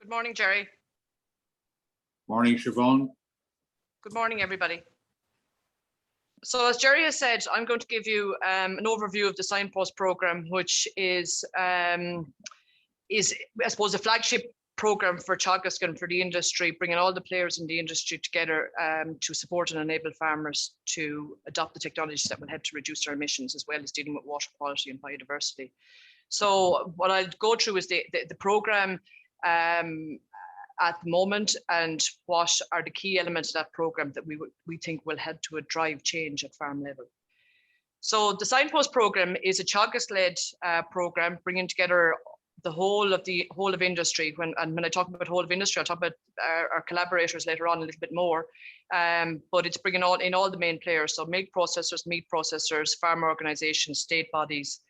Good morning, Jerry. Morning, Siobhan. Good morning, everybody. So as Jerry has said, I'm going to give you an overview of the Signpost program, which is I suppose, a flagship program for Teagasc and for the industry, bringing all the players in the industry together to support and enable farmers to adopt the technologies that will help to reduce their emissions, as well as dealing with water quality and biodiversity. So what I'll go through is the program at the moment, and what are the key elements of that program that we think will help to drive change at farm level. So the Signpost program is a Teagasc-led program, bringing together the whole of industry. When I talk about whole of industry, I'll talk about our collaborators later on a little bit more. But it's bringing all the main players, so milk processors, meat processors, farm organisations, state bodies,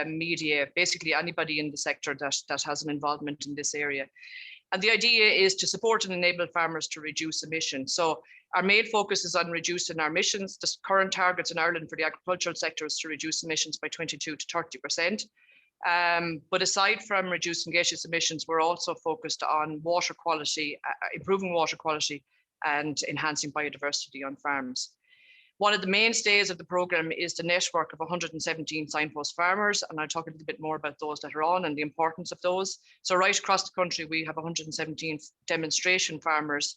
media, basically anybody in the sector that has an involvement in this area. And the idea is to support and enable farmers to reduce emissions. So our main focus is on reducing our emissions. The current targets in Ireland for the agricultural sector is to reduce emissions by 22 to 30%. But aside from reducing gaseous emissions, we're also focused on water quality, improving water quality and enhancing biodiversity on farms. One of the mainstays of the programme is the network of 117 Signpost farmers, and I'll talk a little bit more about those later on and the importance of those. So right across the country, we have 117 demonstration farmers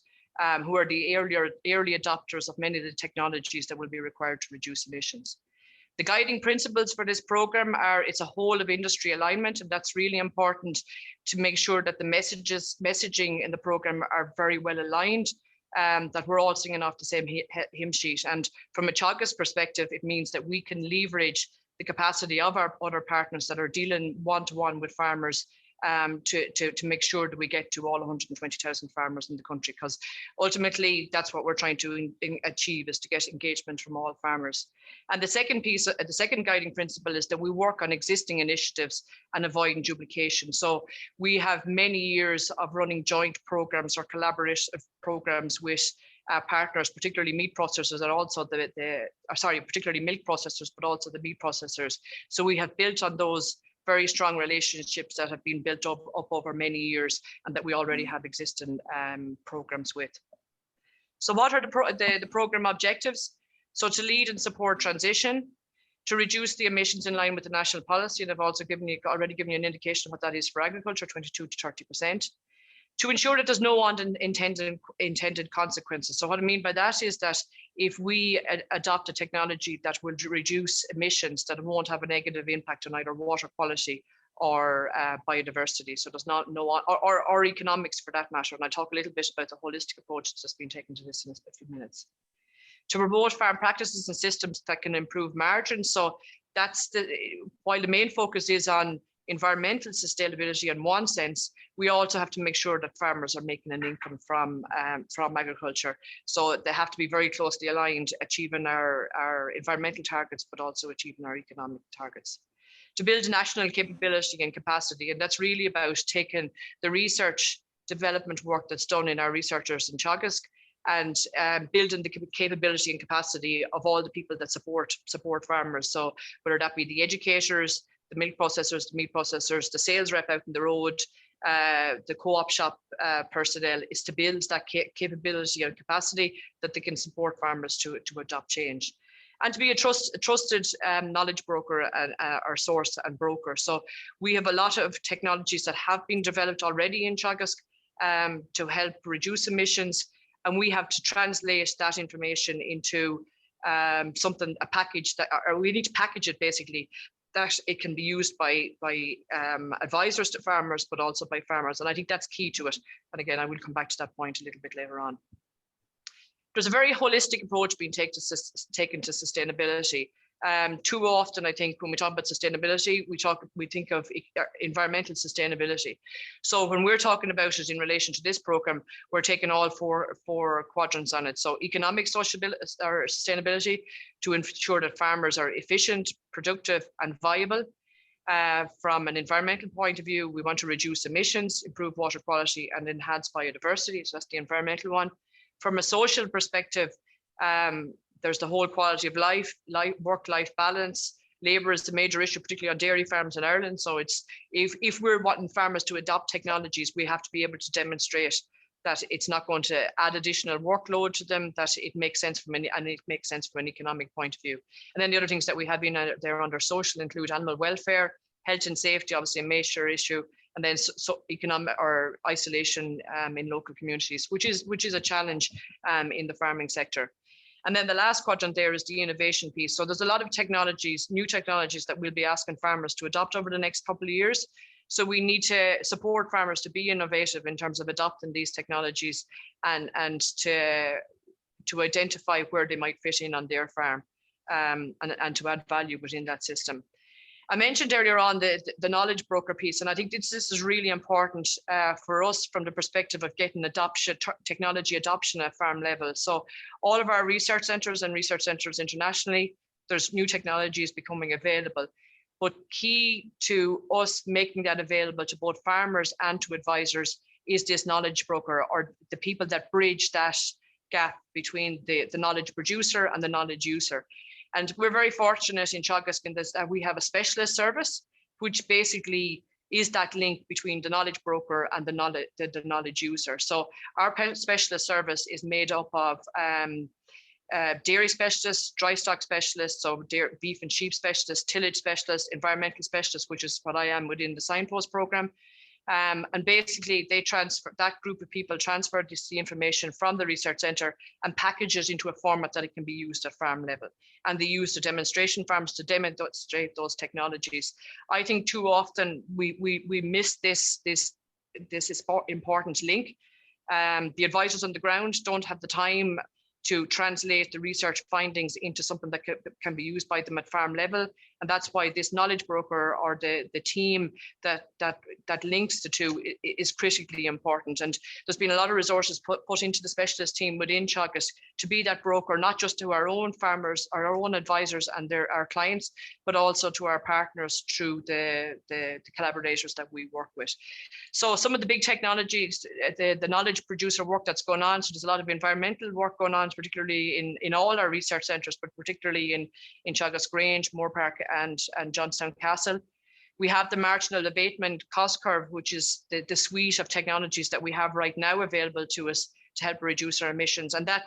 who are the early adopters of many of the technologies that will be required to reduce emissions. The guiding principles for this programme are it's a whole of industry alignment, and that's really important to make sure that the messaging in the programme are very well aligned, that we're all singing off the same hymn sheet. And from a Teagasc perspective, it means that we can leverage the capacity of our other partners that are dealing one-to-one with farmers to make sure that we get to all 120,000 farmers in the country, because ultimately that's what we're trying to achieve, is to get engagement from all farmers. And the second piece, the second guiding principle, is that we work on existing initiatives and avoiding duplication. So we have many years of running joint programs or collaborative programs with partners, particularly meat processors, and also particularly milk processors, but also the meat processors. So we have built on those very strong relationships that have been built up over many years, and that we already have existing programs with. So what are the program objectives? So to lead and support transition, to reduce the emissions in line with the national policy, and I've also already given you an indication of what that is for agriculture, 22 to 30%. To ensure that there's no unintended consequences. So what I mean by that is that if we adopt a technology that will reduce emissions, that it won't have a negative impact on either water quality or biodiversity. So there's or economics for that matter. And I'll talk a little bit about the holistic approach that's been taken to this in a few minutes. To promote farm practices and systems that can improve margins. So that's while the main focus is on environmental sustainability in one sense, we also have to make sure that farmers are making an income from agriculture. So they have to be very closely aligned, achieving our environmental targets, but also achieving our economic targets. To build national capability and capacity, and that's really about taking the research development work that's done in our researchers in Teagasc and building the capability and capacity of all the people that support farmers. So whether that be the educators, the milk processors, the meat processors, the sales rep out in the road, the co-op shop personnel, is to build that capability and capacity that they can support farmers to adopt change. And to be a trusted knowledge broker or source and broker. So we have a lot of technologies that have been developed already in Teagasc to help reduce emissions, and we have to translate that information into a package or we need to package it basically, that it can be used by advisors to farmers, but also by farmers. And I think that's key to it. And again, I will come back to that point a little bit later on. There's a very holistic approach being taken to sustainability. Too often, I think, when we talk about sustainability, we think of environmental sustainability. So when we're talking about it in relation to this program, we're taking all four quadrants on it. So economic sustainability, to ensure that farmers are efficient, productive, and viable. From an environmental point of view, we want to reduce emissions, improve water quality, and enhance biodiversity. So that's the environmental one. From a social perspective, there's the whole quality of life, work-life balance, Labour is the major issue, particularly on dairy farms in Ireland. So it's if we're wanting farmers to adopt technologies, we have to be able to demonstrate that it's not going to add additional workload to them, that it makes sense from and it makes sense from an economic point of view. And then the other things that we have been there under social include animal welfare, health and safety, obviously a major issue, and then so economic or isolation in local communities, which is a challenge in the farming sector. And then the last quadrant there is the innovation piece. So there's a lot of technologies, new technologies that we'll be asking farmers to adopt over the next couple of years. So we need to support farmers to be innovative in terms of adopting these technologies and to identify where they might fit in on their farm and to add value within that system. I mentioned earlier on the knowledge broker piece, and I think this is really important for us from the perspective of getting technology adoption at farm level. So all of our research centres and research centres internationally, there's new technologies becoming available. But key to us making that available to both farmers and to advisors is this knowledge broker, or the people that bridge that gap between the knowledge producer and the knowledge user. And we're very fortunate in Teagasc that we have a specialist service, which basically is that link between the knowledge broker and the knowledge user. So our specialist service is made up of dairy specialists, dry stock specialists, so beef and sheep specialists, tillage specialists, environmental specialists, which is what I am within the Signpost program. And basically that group of people transfer the information from the research centre and package it into a format that it can be used at farm level. And they use the demonstration farms to demonstrate those technologies. I think too often we miss this important link. The advisors on the ground don't have the time to translate the research findings into something that can be used by them at farm level. And that's why this knowledge broker or the team that links the two is critically important. And there's been a lot of resources put into the specialist team within Teagasc to be that broker, not just to our own farmers or our own advisors and our clients, but also to our partners through the collaborators that we work with. So some of the big technologies, the knowledge producer work that's going on, so there's a lot of environmental work going on, particularly in all our research centres, but particularly in Teagasc Grange, Moorepark and Johnstown Castle. We have the marginal abatement cost curve, which is the suite of technologies that we have right now available to us to help reduce our emissions. And that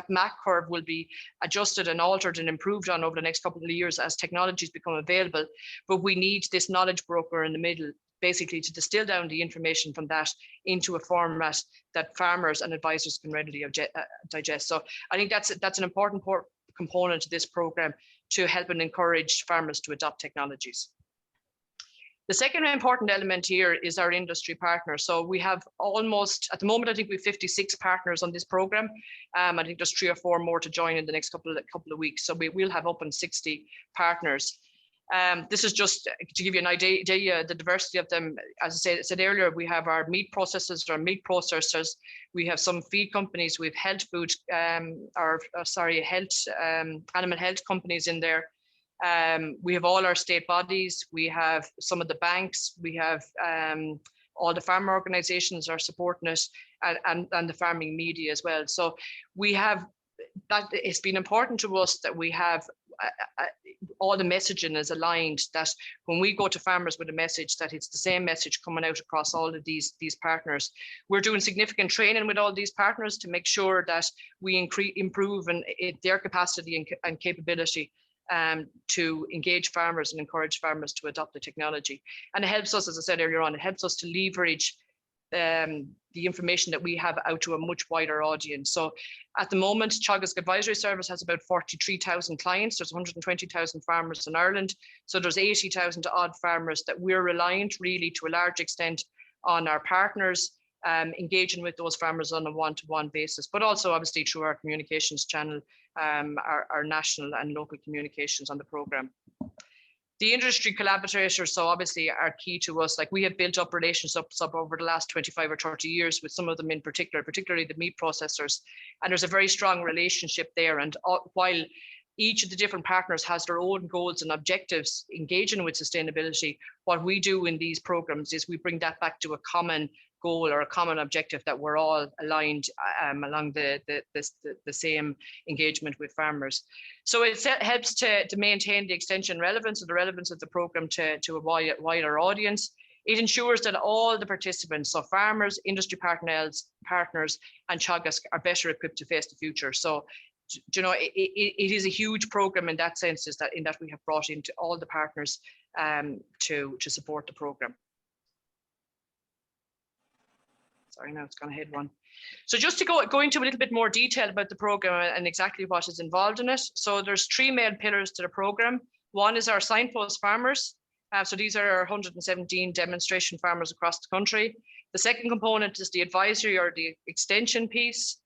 MAC curve will be adjusted and altered and improved on over the next couple of years as technologies become available. But we need this knowledge broker in the middle, basically to distill down the information from that into a format that farmers and advisors can readily digest. So I think that's an important component to this program to help and encourage farmers to adopt technologies. The second important element here is our industry partners. So we have almost, at the moment, I think we have 56 partners on this program. I think there's 3 or 4 more to join in the next couple of weeks. So we will have up on 60 partners. This is just to give you an idea, the diversity of them. As I said earlier, we have our meat processors, our meat processors. We have some feed companies. We have health food, animal health companies in there. We have all our state bodies. We have some of the banks. We have all the farmer organizations are supporting it, and the farming media as well. So we have that. It's been important to us that we have all the messaging is aligned, that when we go to farmers with a message, that it's the same message coming out across all of these partners. We're doing significant training with all these partners to make sure that we improve their capacity and capability to engage farmers and encourage farmers to adopt the technology. And it helps us, as I said earlier on, it helps us to leverage the information that we have out to a much wider audience. So at the moment, Teagasc Advisory Service has about 43,000 clients. There's 120,000 farmers in Ireland. So there's 80,000 odd farmers that we're reliant really to a large extent on our partners, engaging with those farmers on a one-to-one basis, but also obviously through our communications channel, our national and local communications on the program. The industry collaborators, so obviously, are key to us. Like, we have built up relationships over the last 25 or 30 years with some of them in particular, particularly the meat processors. And there's a very strong relationship there. And while each of the different partners has their own goals and objectives engaging with sustainability. What we do in these programs is we bring that back to a common goal or a common objective that we're all aligned along the same engagement with farmers. So it helps to maintain the extension relevance, or the relevance of the program to a wider audience. It ensures that all the participants, so farmers, industry partners, and Teagasc are better equipped to face the future. So, you know, it is a huge program in that sense, in that we have brought into all the partners to support the program. Sorry, now it's gone ahead one. So just to go into a little bit more detail about the program and exactly what is involved in it. So there's 3 main pillars to the program. One is our signpost farmers. So these are our 117 demonstration farmers across the country. The second component is the advisory or the extension piece.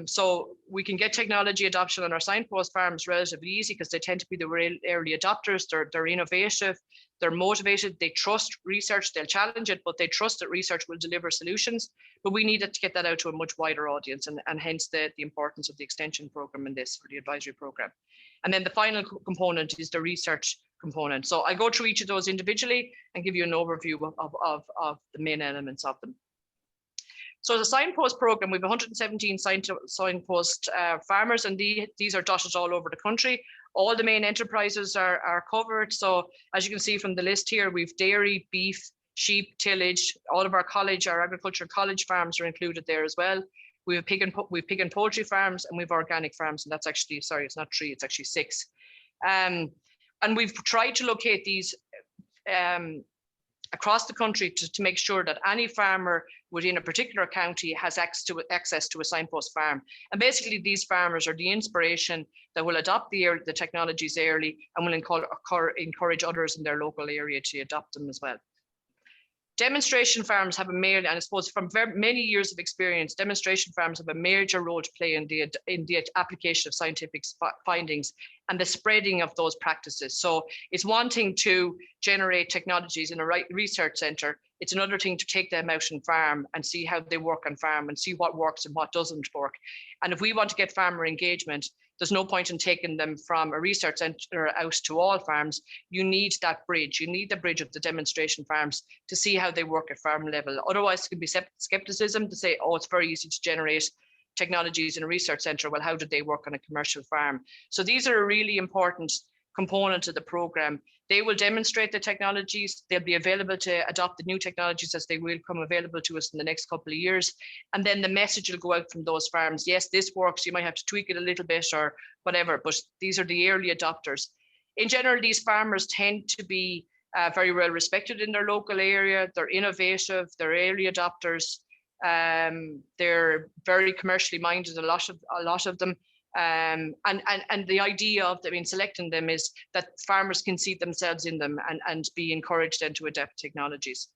So we can get technology adoption on our signpost farms relatively easy because they tend to be the early adopters. They're innovative, they're motivated, they trust research, they'll challenge it, but they trust that research will deliver solutions. But we needed to get that out to a much wider audience, and hence the importance of the extension program in this, or the advisory program. And then the final component is the research component. So I'll go through each of those individually and give you an overview of the main elements of them. So the signpost program, we have 117 signpost farmers, and these are dotted all over the country. All the main enterprises are covered. So as you can see from the list here, we've dairy, beef, sheep, tillage. All of our agriculture college farms are included there as well. We have pig and poultry farms, and we've organic farms, and that's actually, sorry, it's not 3, it's actually 6. And we've tried to locate these across the country to make sure that any farmer within a particular county has access to a signpost farm. And basically these farmers are the inspiration that will adopt the technologies early and will encourage others in their local area to adopt them as well. Demonstration farms have and I suppose from many years of experience, demonstration farms have a major role to play in the application of scientific findings and the spreading of those practices. So it's one thing to generate technologies in a research centre. It's another thing to take them out on farm and see how they work on farm and see what works and what doesn't work. And if we want to get farmer engagement, there's no point in taking them from a research centre out to all farms. You need that bridge. You need the bridge of the demonstration farms to see how they work at farm level. Otherwise, it can be skepticism to say, oh, it's very easy to generate technologies in a research centre. Well, how did they work on a commercial farm? So these are a really important component of the program. They will demonstrate the technologies. They'll be available to adopt the new technologies as they will come available to us in the next couple of years. And then the message will go out from those farms. Yes, this works. You might have to tweak it a little bit or whatever, but these are the early adopters. In general, these farmers tend to be very well respected in their local area. They're innovative. They're early adopters. They're very commercially minded, a lot of them. And the idea of them in selecting them is that farmers can see themselves in them and be encouraged then to adapt technologies.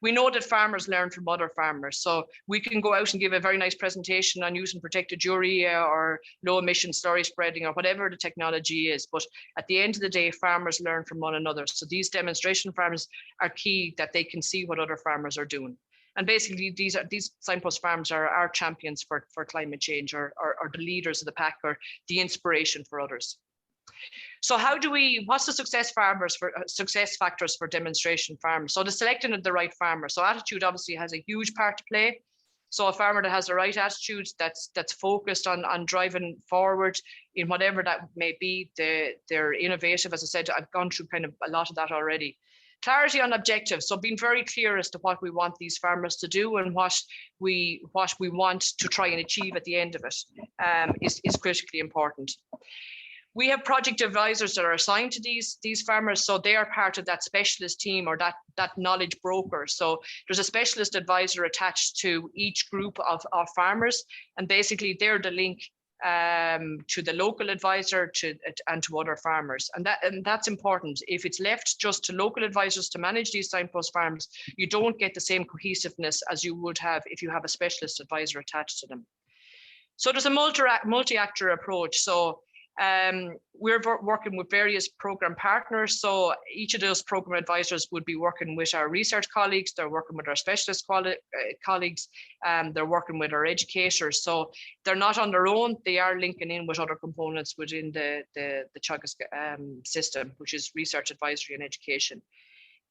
We know that farmers learn from other farmers, so we can go out and give a very nice presentation on using protected urea or low emission slurry spreading or whatever the technology is, but at the end of the day, farmers learn from one another. So these demonstration farms are key, that they can see what other farmers are doing. And basically, these signpost farms are our champions for climate change, or the leaders of the pack, or the inspiration for others. So what's the success factors for demonstration farms? So the selecting of the right farmer. So attitude obviously has a huge part to play. So a farmer that has the right attitude, that's focused on driving forward in whatever that may be, they're innovative. As I said, I've gone through kind of a lot of that already. Clarity on objectives, so being very clear as to what we want these farmers to do and what we want to try and achieve at the end of it is critically important. We have project advisors that are assigned to these farmers, so they are part of that specialist team or that knowledge broker. So there's a specialist advisor attached to each group of farmers, and basically they're the link to the local advisor and to other farmers, and that's important. If it's left just to local advisors to manage these signpost farms, you don't get the same cohesiveness as you would have if you have a specialist advisor attached to them. So there's a multi-actor approach. So We're working with various program partners. So each of those program advisors would be working with our research colleagues, they're working with our specialist colleagues, they're working with our educators. So they're not on their own, they are linking in with other components within the Teagasc system, which is research, advisory and education.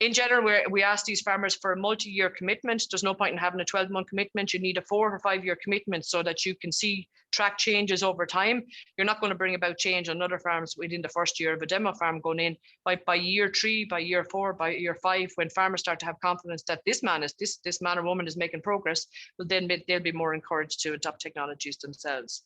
In general, we ask these farmers for a multi-year commitment. There's no point in having a 12-month commitment. You need a 4 or 5 year commitment so that you can track changes over time. You're not going to bring about change on other farms within the first year of a demo farm going in. By year 3, by year 4, by year 5, when farmers start to have confidence that this man or woman is making progress, well, then they'll be more encouraged to adopt technologies themselves.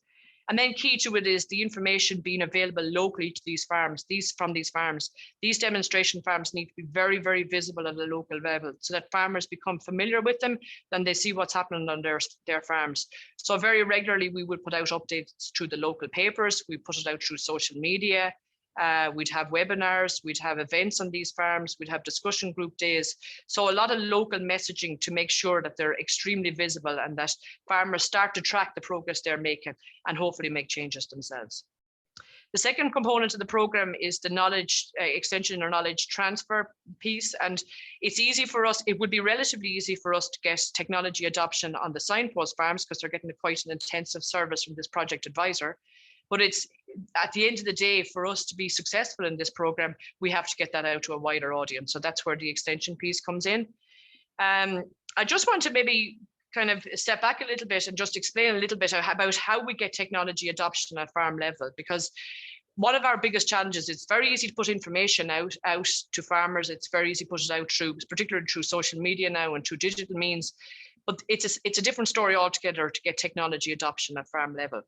And then key to it is the information being available locally to these farms, from these farms. These demonstration farms need to be very, very visible at the local level so that farmers become familiar with them, then they see what's happening on their farms. So very regularly, we would put out updates through the local papers. We put it out through social media. We'd have webinars, we'd have events on these farms, we'd have discussion group days. So a lot of local messaging to make sure that they're extremely visible and that farmers start to track the progress they're making and hopefully make changes themselves. The second component of the program is the knowledge extension or knowledge transfer piece. And it's easy for us, it would be relatively easy for us to get technology adoption on the Signpost farms because they're getting quite an intensive service from this project advisor. But it's at the end of the day, for us to be successful in this program, we have to get that out to a wider audience. So that's where the extension piece comes in. I just want to maybe kind of step back a little bit and just explain a little bit about how we get technology adoption at farm level, because one of our biggest challenges, it's very easy to put information out to farmers. It's very easy to put it out particularly through social media now and through digital means, but it's a different story altogether to get technology adoption at farm level.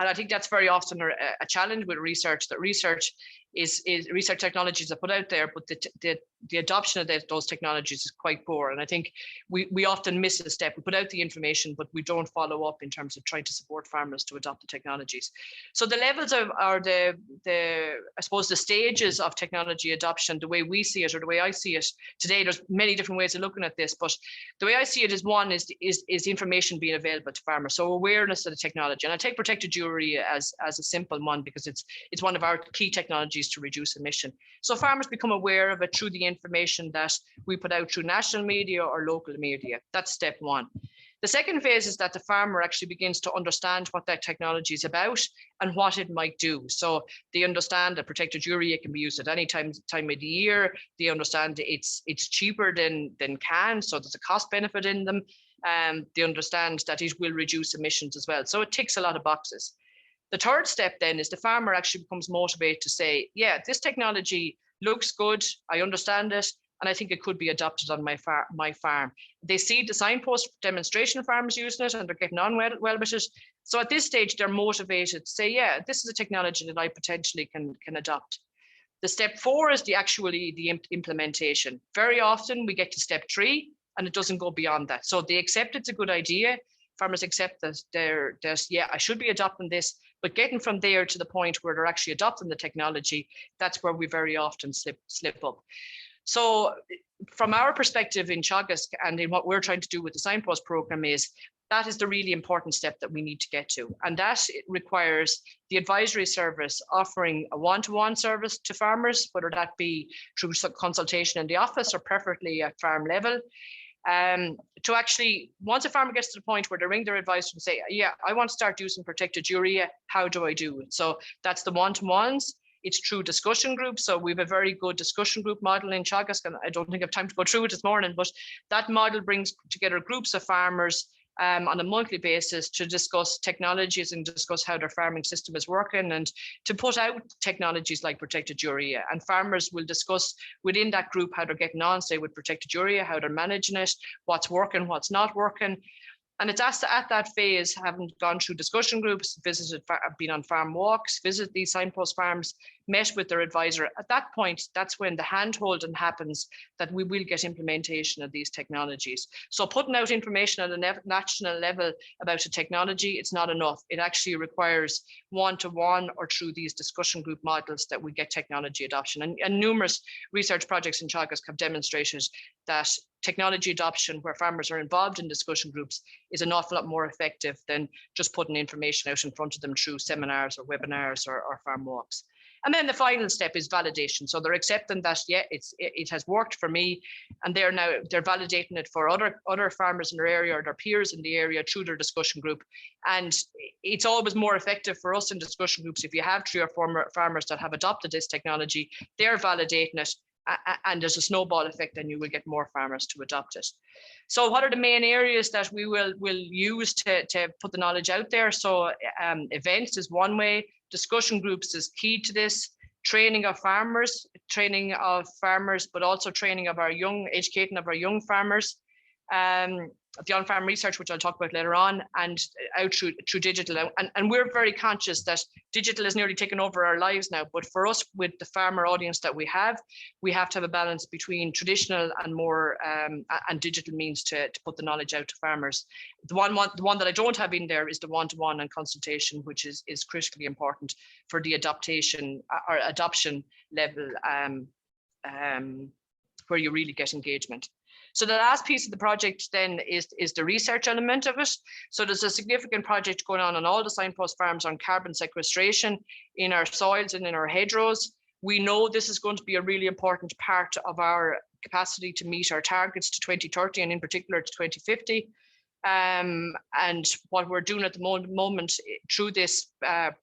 And I think that's very often a challenge with research, that research is research technologies are put out there, but the adoption of those technologies is quite poor. And I think we often miss a step. We put out the information, but we don't follow up in terms of trying to support farmers to adopt the technologies. So the levels are the I suppose the stages of technology adoption, the way we see it or the way I see it today. There's many different ways of looking at this, but the way I see it is one is information being available to farmers. So awareness of the technology, and I take protected urea as a simple one because it's one of our key technologies to reduce emission. So farmers become aware of it through the information that we put out through national media or local media. That's step one. The second phase is that the farmer actually begins to understand what that technology is about and what it might do. So they understand that protected urea can be used at any time of the year. They understand it's cheaper than can, so there's a cost benefit in them. They understand that it will reduce emissions as well. So it ticks a lot of boxes. The third step then is the farmer actually becomes motivated to say, yeah, this technology looks good, I understand it, and I think it could be adopted on my farm. They see the Signpost demonstration farmers using it and they're getting on well with it. So at this stage, they're motivated to say, yeah, this is a technology that I potentially can adopt. The step 4 is the implementation. Very often we get to step 3 and it doesn't go beyond that. So they accept it's a good idea. Farmers accept that yeah, I should be adopting this, but getting from there to the point where they're actually adopting the technology, that's where we very often slip up. So from our perspective in Teagasc and in what we're trying to do with the Signpost program is that is the really important step that we need to get to. And that requires the advisory service offering a one-to-one service to farmers, whether that be through consultation in the office or preferably at farm level. To actually, once a farmer gets to the point where they ring their advisor and say, yeah, I want to start using protected urea, how do I do it? So that's the one-to-ones. It's through discussion groups. So we have a very good discussion group model in Teagasc, and I don't think I have time to go through it this morning, but that model brings together groups of farmers on a monthly basis to discuss technologies and discuss how their farming system is working and to put out technologies like protected urea. And farmers will discuss within that group how they're getting on, say with protected urea, how they're managing it, what's working, what's not working. And it's at that phase, having gone through discussion groups, been on farm walks, visited these Signpost farms, met with their advisor. At that point, that's when the hand-holding happens that we will get implementation of these technologies. So putting out information at a national level about a technology, it's not enough. It actually requires one-to-one or through these discussion group models that we get technology adoption. And numerous research projects in Teagasc have demonstrated that technology adoption where farmers are involved in discussion groups is an awful lot more effective than just putting information out in front of them through seminars or webinars or farm walks. And then the final step is validation. So they're accepting that, yeah, it has worked for me, and they're validating it for other farmers in their area or their peers in the area through their discussion group. And it's always more effective for us in discussion groups if you have 3 or 4 farmers that have adopted this technology, they're validating it, and there's a snowball effect, and you will get more farmers to adopt it. So what are the main areas that we will use to put the knowledge out there? So events is one way. Discussion groups is key to this. Training of farmers, but also training of educating of our young farmers. The on-farm research, which I'll talk about later on, and out through digital. And we're very conscious that digital is nearly taken over our lives now. But for us, with the farmer audience that we have to have a balance between traditional and more and digital means to put the knowledge out to farmers. The one that I don't have in there is the one-to-one and consultation, which is critically important for the adoption level, where you really get engagement. So the last piece of the project then is the research element of it. So there's a significant project going on all the Signpost farms on carbon sequestration in our soils and in our hedgerows. We know this is going to be a really important part of our capacity to meet our targets to 2030 and in particular to 2050. And what we're doing at the moment through this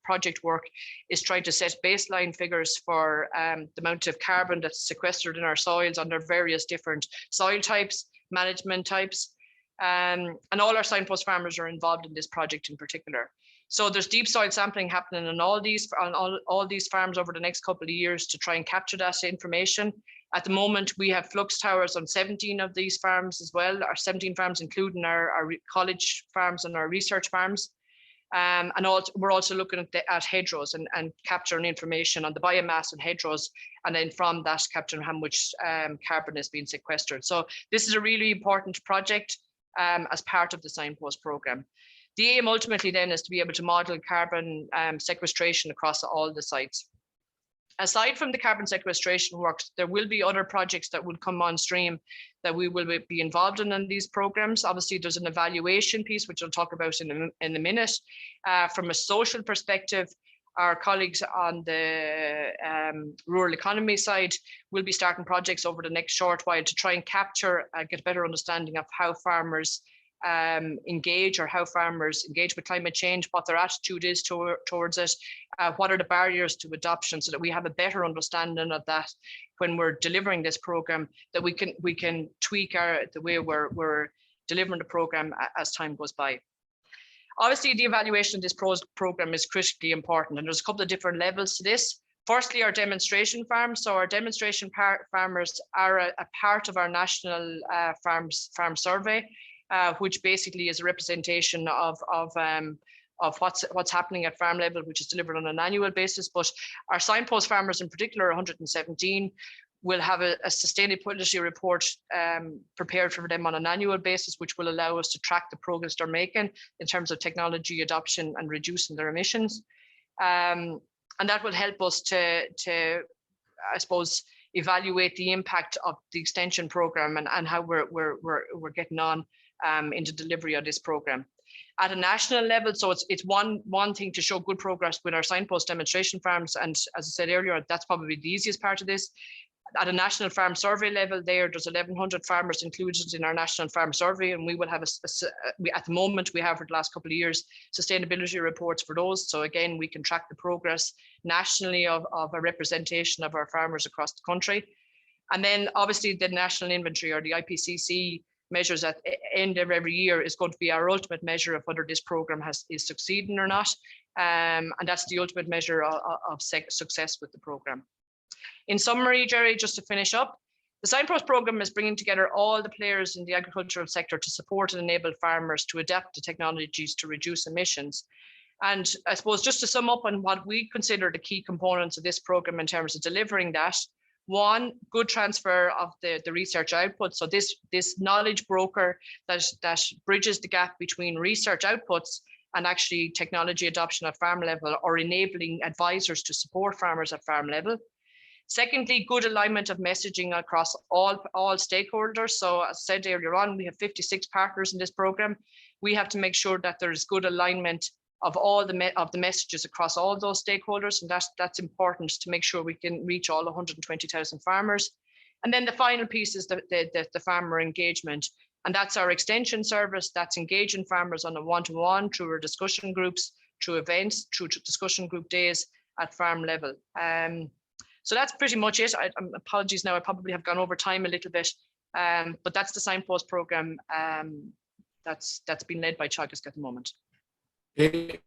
project work is trying to set baseline figures for the amount of carbon that's sequestered in our soils under various different soil types, management types. And all our Signpost farmers are involved in this project in particular. So there's deep soil sampling happening on all these farms over the next couple of years to try and capture that information. At the moment, we have flux towers on 17 of these farms as well, our 17 farms, including our college farms and our research farms. And we're also looking at hedgerows and capturing information on the biomass and hedgerows, and then from that capturing how much carbon is being sequestered. So this is a really important project as part of the Signpost programme. The aim ultimately then is to be able to model carbon sequestration across all the sites. Aside from the carbon sequestration works, there will be other projects that will come on stream that we will be involved in these programs. Obviously, there's an evaluation piece, which I'll talk about in a minute. From a social perspective, our colleagues on the rural economy side will be starting projects over the next short while to try and capture, get a better understanding of how farmers engage with climate change, what their attitude is towards it, what are the barriers to adoption, so that we have a better understanding of that when we're delivering this program, that we can tweak the way we're delivering the program as time goes by. Obviously, the evaluation of this program is critically important, and there's a couple of different levels to this. Firstly, our demonstration farms. So our demonstration farmers are a part of our national farm survey, which basically is a representation of what's happening at farm level, which is delivered on an annual basis. But our Signpost farmers in particular, 117, will have a sustainability report prepared for them on an annual basis, which will allow us to track the progress they're making in terms of technology adoption and reducing their emissions. And that will help us to I suppose, evaluate the impact of the extension program and how we're getting on into delivery of this program. At a national level, so it's one thing to show good progress with our Signpost demonstration farms, and as I said earlier, that's probably the easiest part of this. At a national farm survey level, there's 1,100 farmers included in our national farm survey, and we will have at the moment we have for the last couple of years sustainability reports for those. So again, we can track the progress nationally of a representation of our farmers across the country. And then obviously the national inventory, or the IPCC measures at the end of every year, is going to be our ultimate measure of whether this program is succeeding or not. And that's the ultimate measure of success with the program. In summary, Jerry, just to finish up, the Signpost program is bringing together all the players in the agricultural sector to support and enable farmers to adapt to technologies to reduce emissions. And I suppose just to sum up on what we consider the key components of this program in terms of delivering that: one, good transfer of the research output. So this knowledge broker that bridges the gap between research outputs and actually technology adoption at farm level, or enabling advisors to support farmers at farm level. Secondly, good alignment of messaging across all stakeholders. So as I said earlier on, we have 56 partners in this program. We have to make sure that there's good alignment of all the messages across all those stakeholders, and that's important to make sure we can reach all 120,000 farmers. And then the final piece is the farmer engagement, and that's our extension service that's engaging farmers on a one-to-one through our discussion groups, through events, through discussion group days at farm level. So that's pretty much it. Apologies now, I probably have gone over time a little bit, but that's the Signpost program that's been led by Teagasc at the moment. Okay,